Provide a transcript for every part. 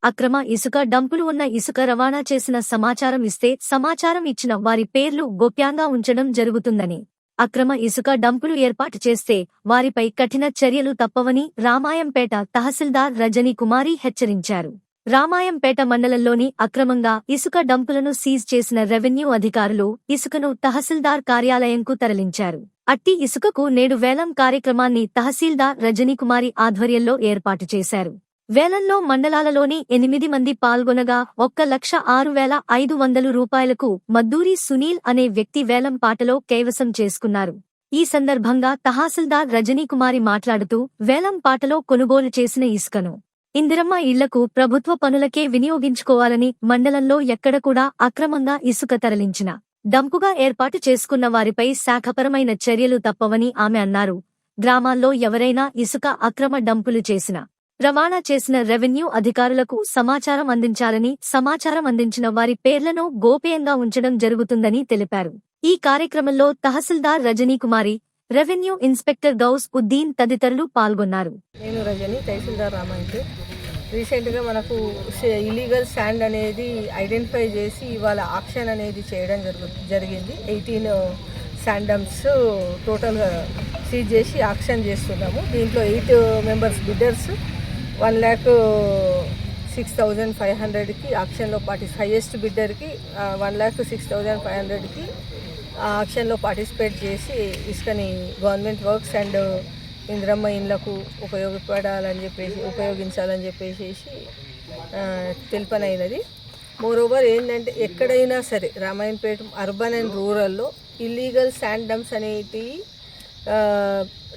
అక్రమ ఇసుక డంపులు ఉన్న ఇసుక రవాణా చేసిన సమాచారం ఇస్తే సమాచారం ఇచ్చిన వారి పేర్లు గోప్యంగా ఉంచడం జరుగుతుందని, అక్రమ ఇసుక డంపులు ఏర్పాటు చేస్తే వారిపై కఠిన చర్యలు తప్పవని రామాయంపేట తహసీల్దార్ రజనీ కుమారి హెచ్చరించారు. రామాయంపేట మండలంలోని అక్రమంగా ఇసుక డంపులను సీజ్ చేసిన రెవెన్యూ అధికారులు ఇసుకను తహసీల్దార్ కార్యాలయంకు తరలించారు. అట్టి ఇసుకకు నేడు వేలం కార్యక్రమాన్ని తహసీల్దార్ రజనీ కుమారి ఆధ్వర్యంలో ఏర్పాటు చేశారు. వేలంలో మండలాలలోని 8 మంది పాల్గొనగా 1,06,500 రూపాయలకు మద్దూరి సునీల్ అనే వ్యక్తి వేలం పాటలో కైవసం చేసుకున్నారు. ఈ సందర్భంగా తహసీల్దార్ రజనీ కుమారి మాట్లాడుతూ వేలం పాటలో కొనుగోలు చేసిన ఇసుకను ఇందిరమ్మ ఇళ్లకు ప్రభుత్వ పనులకే వినియోగించుకోవాలని, మండలంలో ఎక్కడ కూడా అక్రమంగా ఇసుక తరలించిన డంపుగా ఏర్పాటు చేసుకున్న వారిపై శాఖపరమైన చర్యలు తప్పవని ఆమె అన్నారు. గ్రామాల్లో ఎవరైనా ఇసుక అక్రమ డంపులు చేసిన రవాణా చేసిన రెవెన్యూ అధికారులకు సమాచారం అందించాలని, సమాచారం అందించిన వారి పేర్లను గోప్యంగా ఉంచడం జరుగుతుందని తెలిపారు. ఈ కార్యక్రమంలో తహసీల్దార్ రజనీ కుమారి, రెవెన్యూ ఇన్స్పెక్టర్ గౌస్ ఉద్దీన్ తదితరులు పాల్గొన్నారు. నేను రజనీ, తహసీల్దార్ రామాయంపేట. రీసెంట్గా మనకు ఇల్లీగల్ శాండ్ అనేది ఐడెంటిఫై చేసి ఇవాళ ఆక్షన్ అనేది చేయడం జరిగింది. 18 శాండ్ డంప్స్ టోటల్గా సీజ్ చేసి ఆక్షన్ చేస్తున్నాము. దీంట్లో 8 మెంబర్స్ బిడ్డర్స్ 1,06,500కి ఆక్షన్లో హైయెస్ట్ బిడ్డర్కి 1,06,500కి ఆక్షన్లో పార్టిసిపేట్ చేసి ఇసుకని గవర్నమెంట్ వర్క్స్ అండ్ ఇందిరమ్మ ఇండ్లకు ఉపయోగించాలని చెప్పేసి తెలుపనైనది. మోరోవర్ ఏంటంటే ఎక్కడైనా సరే రామాయంపేట అర్బన్ అండ్ రూరల్లో ఇల్లీగల్ శాండ్ డంప్స్ అనేవి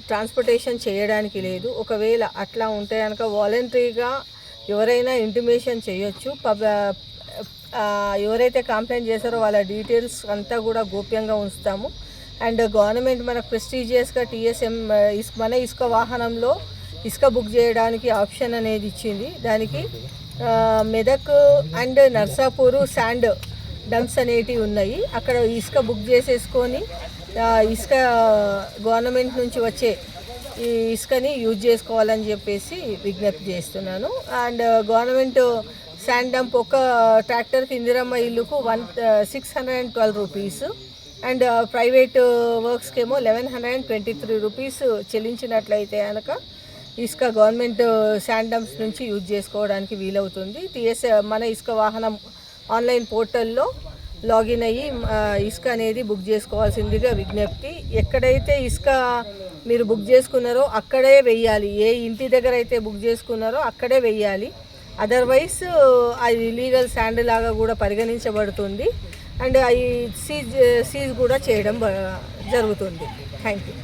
ట్రాన్స్పోర్టేషన్ చేయడానికి లేదు. ఒకవేళ అట్లా ఉంటే కనుక వాలంటరీగా ఎవరైనా ఇంటిమేషన్ చేయొచ్చు. ఎవరైతే కంప్లైంట్ చేశారో వాళ్ళ డీటెయిల్స్ అంతా కూడా గోప్యంగా ఉంచుతాము. అండ్ గవర్నమెంట్ మనకు ప్రెస్టీజియస్గా TSM మన ఇసుక వాహనంలో ఇసుక బుక్ చేయడానికి ఆప్షన్ అనేది ఇచ్చింది. దానికి Medak and Narsapur sand dumps అనేటివి ఉన్నాయి. అక్కడ ఇసుక బుక్ చేసేసుకొని ఇసుక గవర్నమెంట్ నుంచి వచ్చే ఈ ఇసుకని యూజ్ చేసుకోవాలని చెప్పేసి విజ్ఞప్తి చేస్తున్నాను. అండ్ గవర్నమెంట్ శాండ్ డంప్ ఒక ట్రాక్టర్కి ఇందిరమ్మ ఇల్లుకు 612 రూపీస్ అండ్ ప్రైవేట్ వర్క్స్కి ఏమో 1,123 రూపీస్ చెల్లించినట్లయితే కనుక ఇసుక గవర్నమెంట్ శాండ్ డంప్స్ నుంచి యూజ్ చేసుకోవడానికి వీలవుతుంది. మన ఇసుక వాహనం ఆన్లైన్ పోర్టల్లో లాగిన్ అయ్యి ఇసుక అనేది బుక్ చేసుకోవాల్సిందిగా విజ్ఞప్తి. ఎక్కడైతే ఇసుక మీరు బుక్ చేసుకున్నారో అక్కడే వెయ్యాలి. ఏ ఇంటి దగ్గర అయితే బుక్ చేసుకున్నారో అక్కడే వెయ్యాలి. అదర్వైజ్ అది ఇల్లీగల్ శాండ్ లాగా కూడా పరిగణించబడుతుంది అండ్ అవి సీజ్ కూడా చేయడం జరుగుతుంది. Thank you.